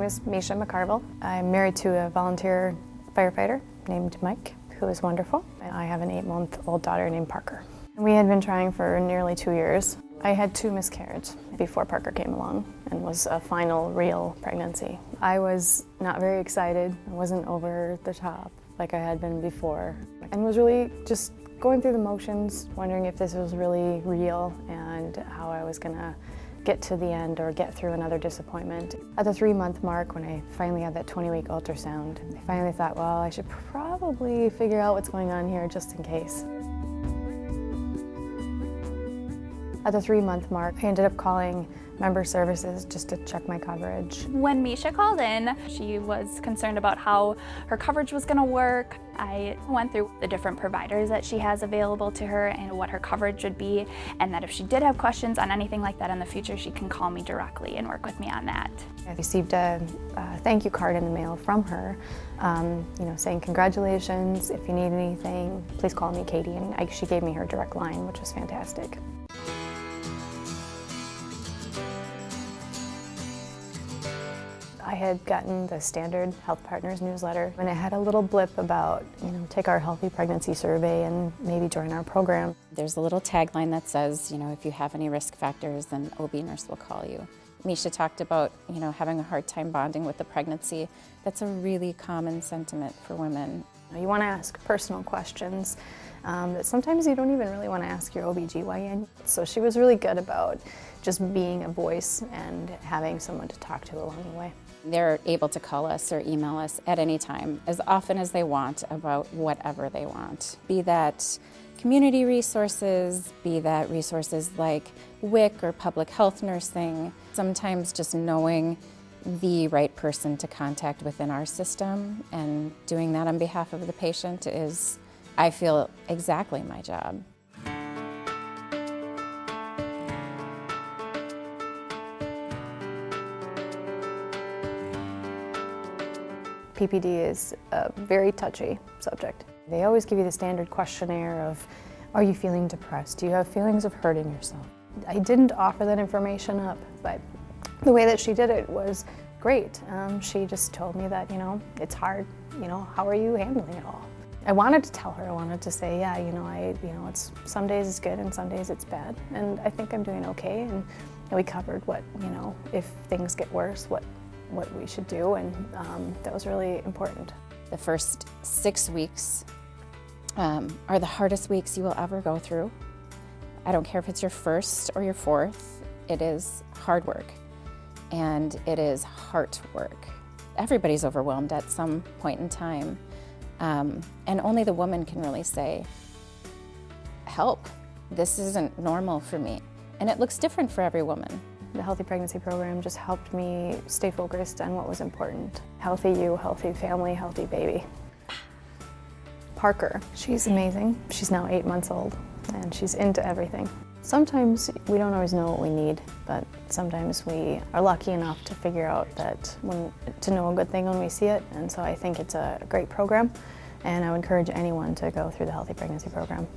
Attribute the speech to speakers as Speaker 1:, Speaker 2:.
Speaker 1: is Misha McCarville. I'm married to a volunteer firefighter named Mike, who is wonderful. I have an 8-month-old daughter named Parker. We had been trying for nearly 2 years. I had 2 miscarriages before Parker came along and was a final real pregnancy. I was not very excited. I wasn't over the top like I had been before, and was really just going through the motions, wondering if this was really real and how I was gonna get to the end or get through another disappointment. At the 3-month mark, when I finally had that 20-week ultrasound, I finally thought, well, I should probably figure out what's going on here just in case. At the 3-month mark, I ended up calling member services just to check my coverage.
Speaker 2: When Misha called in, she was concerned about how her coverage was going to work. I went through the different providers that she has available to her and what her coverage would be, and that if she did have questions on anything like that in the future, she can call me directly and work with me on that.
Speaker 1: I received a thank you card in the mail from her, saying congratulations, if you need anything, please call me Katie, and she gave me her direct line, which was fantastic. I had gotten the standard HealthPartners newsletter, and it had a little blip about, take our healthy pregnancy survey and maybe join our program.
Speaker 3: There's a little tagline that says, if you have any risk factors, then OB nurse will call you. Misha talked about, having a hard time bonding with the pregnancy. That's a really common sentiment for women.
Speaker 1: You want to ask personal questions that sometimes you don't even really want to ask your OB/GYN. So she was really good about just being a voice and having someone to talk to along the way.
Speaker 3: They're able to call us or email us at any time, as often as they want, about whatever they want. Be that community resources, be that resources like WIC or public health nursing. Sometimes just knowing the right person to contact within our system and doing that on behalf of the patient is, I feel, exactly my job.
Speaker 1: PPD is a very touchy subject. They always give you the standard questionnaire of, are you feeling depressed? Do you have feelings of hurting yourself? I didn't offer that information up, but the way that she did it was great. She just told me that, it's hard, how are you handling it all? I wanted to tell her, I wanted to say, yeah, it's some days it's good and some days it's bad, and I think I'm doing okay, and we covered what, if things get worse, what we should do, and that was really important.
Speaker 3: The first 6 weeks are the hardest weeks you will ever go through. I don't care if it's your first or your fourth, it is hard work, and it is heart work. Everybody's overwhelmed at some point in time, and only the woman can really say, help, this isn't normal for me, and it looks different for every woman.
Speaker 1: The Healthy Pregnancy Program just helped me stay focused on what was important. Healthy you, healthy family, healthy baby. Parker, she's amazing. She's now 8 months old, and she's into everything. Sometimes we don't always know what we need, but sometimes we are lucky enough to figure out to know a good thing when we see it, and so I think it's a great program, and I would encourage anyone to go through the Healthy Pregnancy Program.